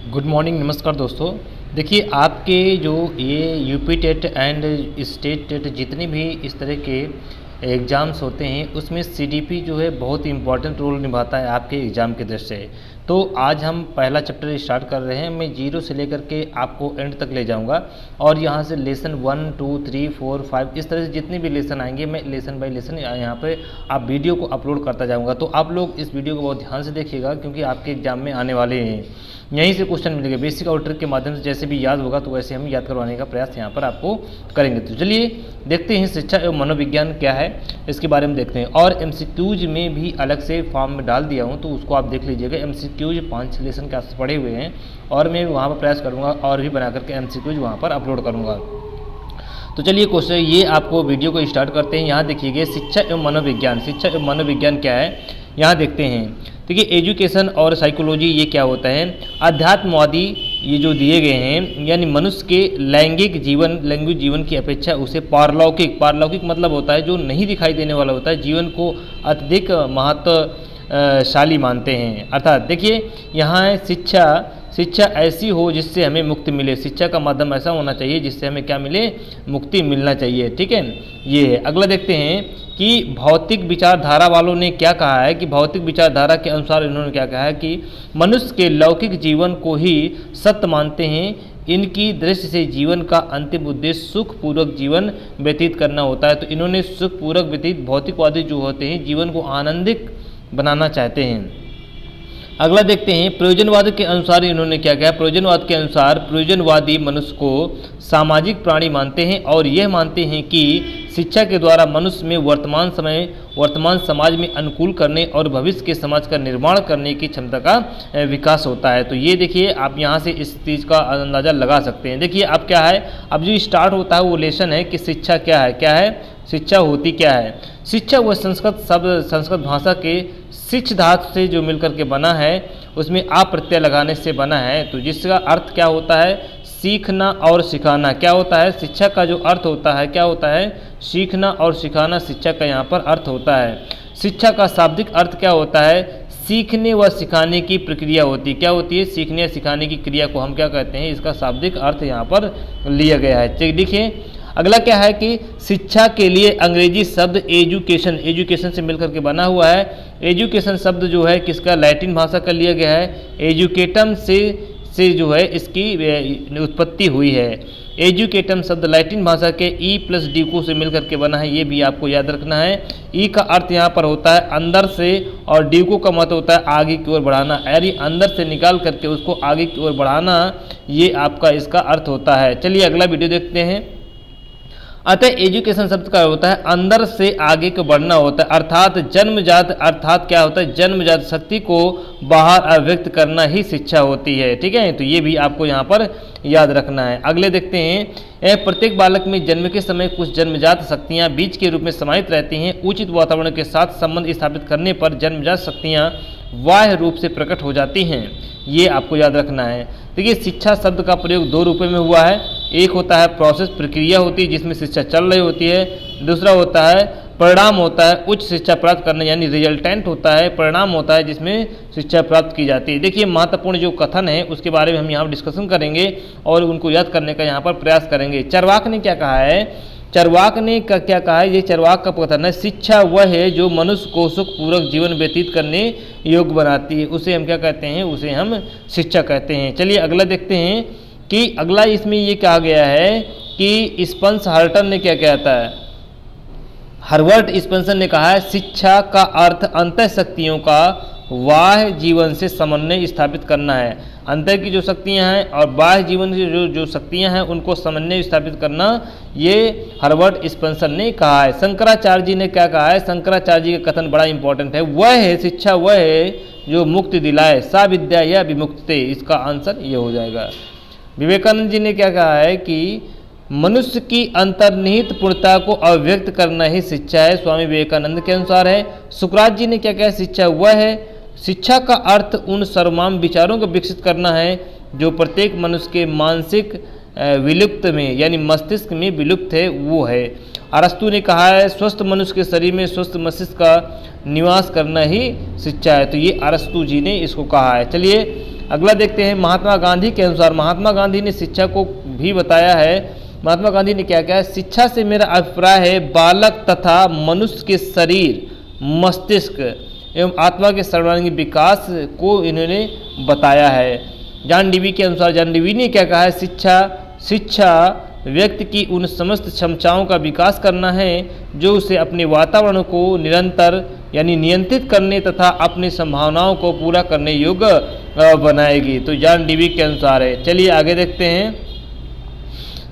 Good morning, नमस्कार दोस्तों। देखिए, आपके जो ये UP TET and state TET जितने भी इस तरह के एग्ज़ाम्स होते हैं उसमें सीडीपी जो है बहुत इम्पॉर्टेंट रोल निभाता है आपके एग्ज़ाम के दृष्टि से। तो आज हम पहला चैप्टर स्टार्ट कर रहे हैं। मैं जीरो से लेकर के आपको एंड तक ले जाऊंगा और यहाँ से लेसन 1, 2, 3, 4, 5 इस तरह से जितने भी लेसन आएंगे मैं लेसन बाय लेसन यहाँ पे आप वीडियो को अपलोड करता जाऊँगा। तो आप लोग इस वीडियो को बहुत ध्यान से देखिएगा क्योंकि आपके एग्जाम में आने वाले हैं। यहीं से क्वेश्चन मिलेंगे बेसिक और ट्रिक के माध्यम से, जैसे भी याद होगा तो वैसे हम याद करवाने का प्रयास यहाँ पर आपको करेंगे। तो चलिए देखते हैं शिक्षा एवं मनोविज्ञान क्या है, इसके बारे में देखते हैं। और एमसीक्यूज में भी अलग से फॉर्म में डाल दिया हूँ तो उसको आप देख लीजिएगा। एमसीक्यूज 5 लेसन के आपसे पढ़े हुए हैं और मैं वहाँ पर प्रयास करूँगा और भी बना करके एमसीक्यूज वहाँ पर अपलोड करूँगा। तो चलिए क्वेश्चन ये आपको वीडियो को स्टार्ट करते हैं। यहाँ देखिएगा शिक्षा एवं मनोविज्ञान। शिक्षा एवं मनोविज्ञान क्या है यहाँ देखते हैं। देखिए एजुकेशन और साइकोलॉजी ये क्या होता है। अध्यात्मवादी ये जो दिए गए हैं यानी मनुष्य के लैंगिक जीवन की अपेक्षा उसे पारलौकिक मतलब होता है जो नहीं दिखाई देने वाला होता है, जीवन को अत्यधिक महत्वशाली मानते हैं। अर्थात देखिए यहाँ है शिक्षा ऐसी हो जिससे हमें मुक्ति मिले। शिक्षा का माध्यम ऐसा होना चाहिए जिससे हमें क्या मिले, मुक्ति मिलना चाहिए। ठीक है, ये है। अगला देखते हैं कि भौतिक विचारधारा वालों ने क्या कहा है कि भौतिक विचारधारा के अनुसार इन्होंने क्या कहा है कि मनुष्य के लौकिक जीवन को ही सत्य मानते हैं। इनकी दृष्टि से जीवन का अंतिम उद्देश्य सुखपूर्वक जीवन व्यतीत करना होता है। तो इन्होंने सुखपूर्वक व्यतीत, भौतिकवादी जो होते हैं जीवन को आनंदित बनाना चाहते हैं। अगला देखते हैं प्रयोजनवाद के अनुसार इन्होंने क्या कहा। प्रयोजनवाद के अनुसार प्रयोजनवादी मनुष्य को सामाजिक प्राणी मानते हैं और यह मानते हैं कि शिक्षा के द्वारा मनुष्य में वर्तमान समाज में अनुकूल करने और भविष्य के समाज का निर्माण करने की क्षमता का विकास होता है। तो ये देखिए आप यहाँ से इस चीज़ का अंदाज़ा लगा सकते हैं। देखिए अब क्या है, अब जो स्टार्ट होता है वो लेसन है कि शिक्षा क्या है शिक्षा होती क्या है। शिक्षा वह संस्कृत भाषा के शिक्ष धातु से जो मिलकर के बना है उसमें आ प्रत्यय लगाने से बना है। तो जिसका अर्थ क्या होता है, सीखना और सिखाना। क्या होता है, शिक्षा का जो अर्थ होता है क्या होता है, सीखना और सिखाना शिक्षा का यहाँ पर अर्थ होता है। शिक्षा का शाब्दिक अर्थ क्या होता है, सीखने व सिखाने की प्रक्रिया होती है। क्या होती है, सीखने या सिखाने की क्रिया को हम क्या कहते हैं, इसका शाब्दिक अर्थ यहाँ पर लिया गया है। देखिए अगला क्या है कि शिक्षा के लिए अंग्रेजी शब्द एजुकेशन से मिलकर के बना हुआ है। एजुकेशन शब्द जो है किसका, लैटिन भाषा का लिया गया है। एजुकेटम से जो है इसकी उत्पत्ति हुई है। एजुकेटम शब्द लैटिन भाषा के ई प्लस ड्यूको से मिलकर के बना है, ये भी आपको याद रखना है। ई का अर्थ यहाँ पर होता है अंदर से और ड्यूको का मतलब होता है आगे की ओर बढ़ाना, यानी अंदर से निकाल करके उसको आगे की ओर बढ़ाना, ये आपका इसका अर्थ होता है। चलिए अगला वीडियो देखते हैं। अतः एजुकेशन शब्द का होता है अंदर से आगे को बढ़ना होता है, अर्थात क्या होता है, जन्मजात शक्ति को बाहर अभिव्यक्त करना ही शिक्षा होती है। ठीक है, तो ये भी आपको यहाँ पर याद रखना है। अगले देखते हैं, प्रत्येक बालक में जन्म के समय कुछ जन्मजात शक्तियाँ बीज के रूप में समाहित रहती हैं। उचित वातावरण के साथ संबंध स्थापित करने पर जन्मजात शक्तियाँ बाह्य रूप से प्रकट हो जाती हैं, ये आपको याद रखना है। देखिए शिक्षा शब्द का प्रयोग 2 रूपों में हुआ है। एक होता है प्रोसेस, प्रक्रिया होती है जिसमें शिक्षा चल रही होती है। दूसरा होता है परिणाम होता है, उच्च शिक्षा प्राप्त करना यानी रिजल्टेंट होता है। परिणाम होता है जिसमें शिक्षा प्राप्त की जाती है। देखिए महत्वपूर्ण जो कथन है उसके बारे में हम यहाँ डिस्कशन करेंगे और उनको याद करने का यहाँ पर प्रयास करेंगे। चरवाक ने क्या कहा है, चरवाक ने क्या कहा है, ये चरवाक का कथन है, शिक्षा वह है जो मनुष्य को सुखपूर्वक जीवन व्यतीत करने योग्य बनाती है, उसे हम क्या कहते हैं, उसे हम शिक्षा कहते हैं। चलिए अगला देखते हैं कि अगला इसमें ये कहा गया है कि स्पेंसर हर्टन ने क्या कहता है, हर्बर्ट स्पेंसर ने कहा है शिक्षा का अर्थ अंतः शक्तियों का बाह्य जीवन से समन्वय स्थापित करना है। अंतर की जो शक्तियां हैं और बाह्य जीवन की जो शक्तियां हैं उनको समन्वय स्थापित करना, ये हर्बर्ट स्पेंसर ने कहा है। शंकराचार्य जी ने क्या कहा है, शंकराचार्य जी का कथन बड़ा इंपॉर्टेंट है, वह है शिक्षा वह है जो मुक्ति दिलाए, सा विद्या या विमुक्ति, इसका आंसर ये हो जाएगा। विवेकानंद जी ने क्या कहा है कि मनुष्य की अंतर्निहित पूर्णता को अभिव्यक्त करना ही शिक्षा है, स्वामी विवेकानंद के अनुसार है। सुकरात जी ने क्या कहा, शिक्षा वह है, शिक्षा का अर्थ उन सर्वमाम विचारों को विकसित करना है जो प्रत्येक मनुष्य के मानसिक विलुप्त में यानी मस्तिष्क में विलुप्त है वो है। अरस्तु ने कहा है स्वस्थ मनुष्य के शरीर में स्वस्थ मस्तिष्क का निवास करना ही शिक्षा है। तो ये अरस्तु जी ने इसको कहा है। चलिए अगला देखते हैं। महात्मा गांधी के अनुसार, महात्मा गांधी ने शिक्षा को भी बताया है। महात्मा गांधी ने क्या कहा है, शिक्षा से मेरा अभिप्राय है बालक तथा मनुष्य के शरीर, मस्तिष्क एवं आत्मा के सर्वांगीण विकास को इन्होंने बताया है। जॉन डीवी के अनुसार, जॉन डीवी ने क्या कहा है, शिक्षा व्यक्ति की उन समस्त क्षमताओं का विकास करना है जो उसे अपने वातावरण को निरंतर यानी नियंत्रित करने तथा अपनी संभावनाओं को पूरा करने योग्य बनाएगी। तो जॉन डीवी के अनुसार है। चलिए आगे देखते हैं।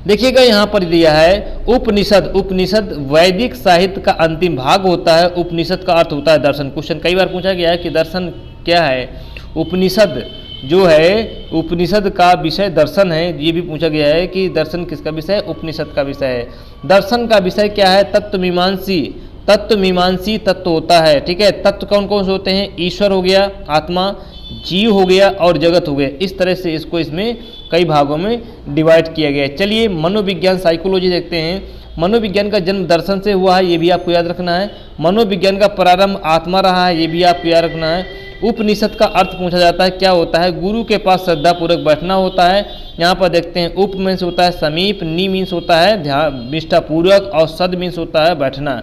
देखिएगा यहाँ पर दिया है उपनिषद। उपनिषद वैदिक साहित्य का अंतिम भाग होता है। उपनिषद का अर्थ होता है दर्शन। क्वेश्चन कई बार पूछा गया है कि दर्शन क्या है। उपनिषद जो है, उपनिषद का विषय दर्शन है। ये भी पूछा गया है कि दर्शन किसका विषय है, उपनिषद का विषय है। दर्शन का विषय क्या है, तत्वमीमांसी। तत्वमीमांसी तत्व होता है, ठीक है। तत्व कौन कौन से होते हैं, ईश्वर हो गया, आत्मा, जीव हो गया और जगत हो गया। इस तरह से इसको इसमें कई भागों में डिवाइड किया गया है। चलिए मनोविज्ञान, साइकोलॉजी देखते हैं। मनोविज्ञान का जन्म दर्शन से हुआ है, ये भी आपको याद रखना है। मनोविज्ञान का प्रारंभ आत्मा रहा है, ये भी आपको याद रखना है। उपनिषद का अर्थ पूछा जाता है, क्या होता है, गुरु के पास श्रद्धापूर्वक बैठना होता है। यहाँ पर देखते हैं उप मीन्स होता है समीप, नी मीन्स होता है ध्यान निष्ठापूर्वक और सद मीन्स होता है बैठना।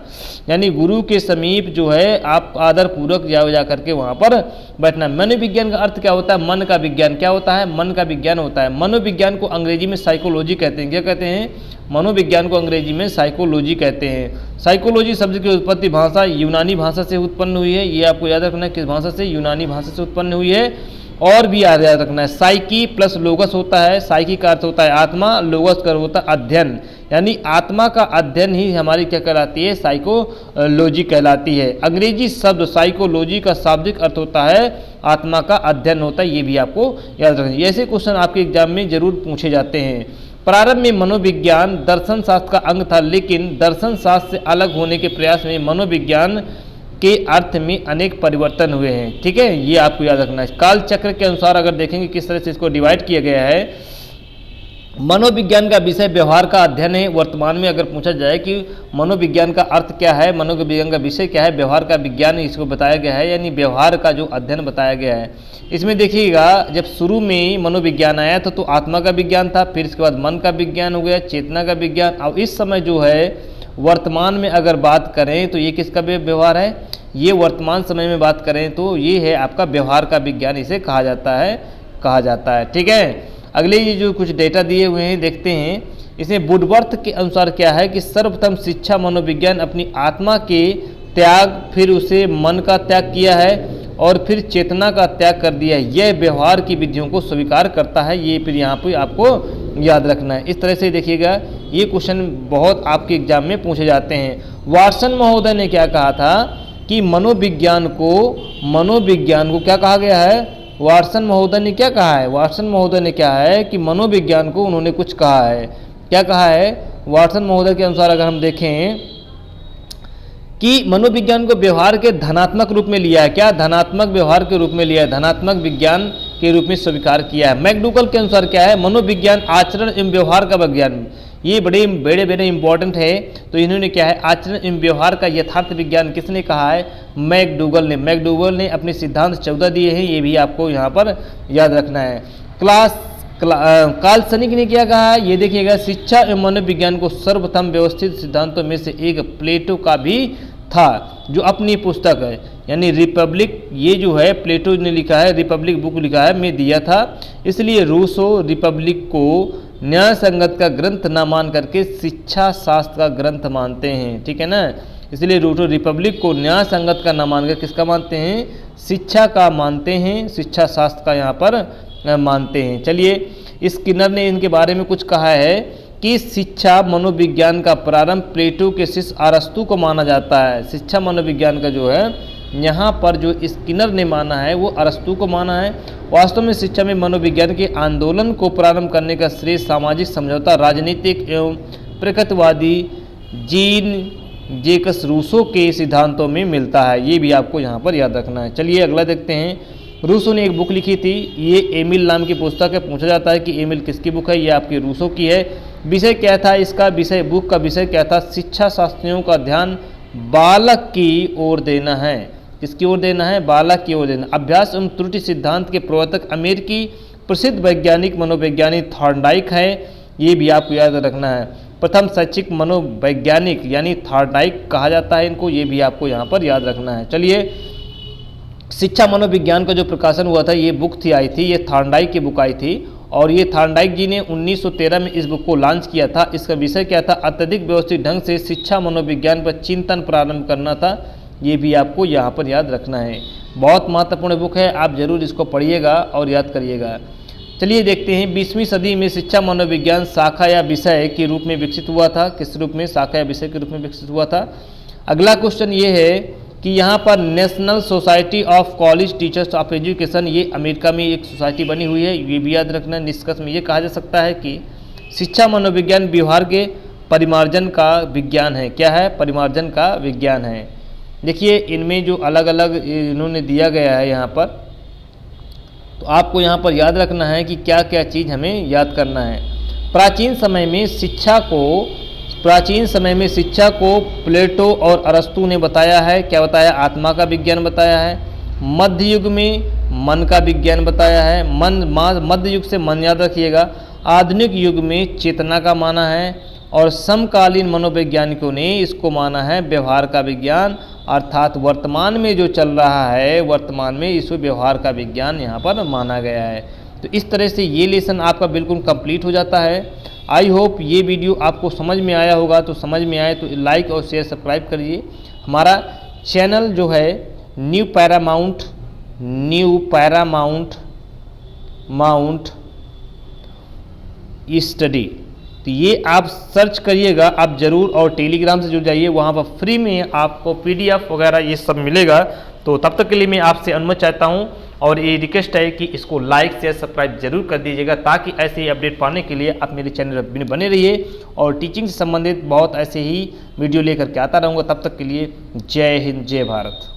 यानी गुरु के समीप जो है आप आदरपूर्वक जा करके वहाँ पर बैठना। मनोविज्ञान का अर्थ क्या होता है, मन का विज्ञान। क्या होता है, मन का विज्ञान होता है। मनोविज्ञान को अंग्रेजी में साइकोलॉजी कहते हैं। क्या कहते हैं, मनोविज्ञान को अंग्रेजी में साइकोलॉजी कहते हैं। साइकोलॉजी शब्द की उत्पत्ति भाषा यूनानी भाषा से उत्पन्न हुई है। ये आपको याद रखना है, किस भाषा से, यूनानी भाषा से उत्पन्न हुई है। और भी याद रखना है, साइकी प्लस लोगस होता है। साइकी का अर्थ होता है आत्मा, लोगस का होता है अध्ययन। यानी आत्मा का अध्ययन ही हमारी क्या कहलाती है, साइकोलॉजी कहलाती है। अंग्रेजी शब्द साइकोलॉजी का शाब्दिक अर्थ होता है आत्मा का अध्ययन होता है। ये भी आपको याद रखना है। ऐसे क्वेश्चन आपके एग्जाम में जरूर पूछे जाते हैं। प्रारंभ में मनोविज्ञान दर्शन शास्त्र का अंग था, लेकिन दर्शन शास्त्र से अलग होने के प्रयास में मनोविज्ञान के अर्थ में अनेक परिवर्तन हुए हैं। ठीक है, ये आपको याद रखना है। काल चक्र के अनुसार अगर देखेंगे किस तरह से इसको डिवाइड किया गया है, मनोविज्ञान का विषय व्यवहार का अध्ययन है। वर्तमान में अगर पूछा जाए कि मनोविज्ञान का अर्थ क्या है, मनोविज्ञान का विषय क्या है, व्यवहार का विज्ञान इसको बताया गया है, यानी व्यवहार का जो अध्ययन बताया गया है। इसमें देखिएगा जब शुरू में मनोविज्ञान आया था तो आत्मा का विज्ञान था, फिर इसके बाद मन का विज्ञान हो गया, चेतना का विज्ञान। अब इस समय जो है वर्तमान में अगर बात करें तो ये किसका व्यवहार है, ये वर्तमान समय में बात करें तो ये है आपका व्यवहार का विज्ञान, इसे कहा जाता है। ठीक है, अगले ये जो कुछ डेटा दिए हुए हैं देखते हैं। इसमें वुडवर्थ के अनुसार क्या है कि सर्वप्रथम शिक्षा मनोविज्ञान अपनी आत्मा के त्याग, फिर उसे मन का त्याग किया है और फिर चेतना का त्याग कर दिया है। यह व्यवहार की विधियों को स्वीकार करता है। ये फिर यहाँ पे आपको याद रखना है। इस तरह से देखिएगा ये क्वेश्चन बहुत आपके एग्जाम में पूछे जाते हैं। वाटसन महोदय ने क्या कहा था कि मनोविज्ञान को क्या कहा गया है, वाटसन महोदय ने क्या कहा है, वाटसन महोदय ने क्या है कि मनोविज्ञान को उन्होंने कुछ कहा है। क्या कहा है, वाटसन महोदय के अनुसार अगर हम देखें कि मनोविज्ञान को व्यवहार के धनात्मक रूप में लिया है। क्या, धनात्मक व्यवहार के रूप में लिया है, धनात्मक विज्ञान के रूप में स्वीकार किया है। मैकडूगल के अनुसार क्या है, मनोविज्ञान आचरण एवं व्यवहार का विज्ञान। ये बड़े इंपॉर्टेंट है। तो इन्होंने क्या है, आचरण एवं व्यवहार का यथार्थ विज्ञान किसने कहा है, मैकडूगल ने अपने सिद्धांत 14 दिए हैं। ये भी आपको यहाँ पर याद रखना है। कार्ल सनिक ने क्या कहा है, ये देखिएगा शिक्षा एवं मनोविज्ञान को सर्वप्रथम व्यवस्थित सिद्धांतों में से एक प्लेटो का भी था, जो अपनी पुस्तक है यानी रिपब्लिक, ये जो है प्लेटो ने लिखा है, रिपब्लिक बुक लिखा है, में दिया था। इसलिए रूसो रिपब्लिक को न्याय संगत का ग्रंथ न मान करके शिक्षा शास्त्र का ग्रंथ मानते हैं। ठीक है ना, इसलिए रूसो रिपब्लिक को न्याय संगत का न मानकर किसका मानते हैं, शिक्षा का मानते हैं, शिक्षा शास्त्र का यहाँ पर मानते हैं। चलिए स्किनर ने इनके बारे में कुछ कहा है कि शिक्षा मनोविज्ञान का प्रारंभ प्लेटो के शिष्य अरस्तु को माना जाता है। शिक्षा मनोविज्ञान का जो है यहाँ पर जो स्किनर ने माना है वो अरस्तु को माना है। वास्तव में शिक्षा में मनोविज्ञान के आंदोलन को प्रारंभ करने का श्रेय सामाजिक समझौता राजनीतिक एवं प्रकृतिवादी जीन जैकस रूसो के सिद्धांतों में मिलता है। ये भी आपको यहाँ पर याद रखना है। चलिए अगला देखते हैं। रूसो ने एक बुक लिखी थी, ये एमिल नाम की पुस्तक है। पूछा जाता है कि एमिल किसकी बुक है, ये आपकी रूसो की है। विषय क्या था इसका, बुक का विषय क्या था, शिक्षा शास्त्रियों का ध्यान बालक की ओर देना है। किसकी ओर देना है, बालक की ओर देना। अभ्यास एवं त्रुटि सिद्धांत के प्रवर्तक अमेरिकी प्रसिद्ध वैज्ञानिक मनोवैज्ञानिक थॉर्नडाइक है, ये भी आपको याद रखना है। प्रथम शैक्षिक मनोवैज्ञानिक यानी थॉर्नडाइक कहा जाता है इनको, ये भी आपको यहाँ पर याद रखना है। चलिए, शिक्षा मनोविज्ञान का जो प्रकाशन हुआ था, ये बुक आई थी, ये थॉर्नडाइक की बुक आई थी, और ये थॉर्नडाइक जी ने 1913 में इस बुक को लॉन्च किया था। इसका विषय क्या था, अत्यधिक व्यवस्थित ढंग से शिक्षा मनोविज्ञान पर चिंतन प्रारंभ करना था, ये भी आपको यहाँ पर याद रखना है। बहुत महत्वपूर्ण बुक है, आप जरूर इसको पढ़िएगा और याद करिएगा। चलिए देखते हैं, 20वीं सदी में शिक्षा मनोविज्ञान शाखा या विषय के रूप में विकसित हुआ था। किस रूप में, शाखा या विषय के रूप में विकसित हुआ था। अगला क्वेश्चन ये है कि यहाँ पर national society of college teachers of education, ये अमेरिका में एक सोसाइटी बनी हुई है, ये भी याद रखना। निष्कर्ष में ये कहा जा सकता है कि शिक्षा मनोविज्ञान व्यवहार के परिमार्जन का विज्ञान है। क्या है, परिमार्जन का विज्ञान है। देखिए, इनमें जो अलग अलग इन्होंने दिया गया है यहाँ पर, तो आपको यहाँ पर याद रखना है कि क्या क्या चीज़ हमें याद करना है। प्राचीन समय में शिक्षा को प्लेटो और अरस्तु ने बताया है। क्या बताया, आत्मा का विज्ञान बताया है। मध्य युग में मन का विज्ञान बताया है। मध्य युग से मन याद रखिएगा। आधुनिक युग में चेतना का माना है, और समकालीन मनोवैज्ञानिकों ने इसको माना है व्यवहार का विज्ञान, अर्थात वर्तमान में जो चल रहा है, वर्तमान में इसको व्यवहार का विज्ञान यहाँ पर माना गया है। तो इस तरह से ये लेसन आपका बिल्कुल कंप्लीट हो जाता है। आई होप ये वीडियो आपको समझ में आया होगा। तो समझ में आए तो लाइक और शेयर सब्सक्राइब करिए। हमारा चैनल जो है न्यू पैरामाउंट स्टडी, तो ये आप सर्च करिएगा आप ज़रूर, और टेलीग्राम से जुड़ जाइए, वहाँ पर फ्री में आपको PDF वगैरह ये सब मिलेगा। तो तब तक के लिए मैं आपसे अनुमति चाहता हूँ, और ये रिक्वेस्ट है कि इसको लाइक शेयर सब्सक्राइब जरूर कर दीजिएगा, ताकि ऐसे ही अपडेट पाने के लिए आप मेरे चैनल पर बने रहिए, और टीचिंग से संबंधित बहुत ऐसे ही वीडियो लेकर के आता रहूँगा। तब तक के लिए जय हिंद, जय भारत।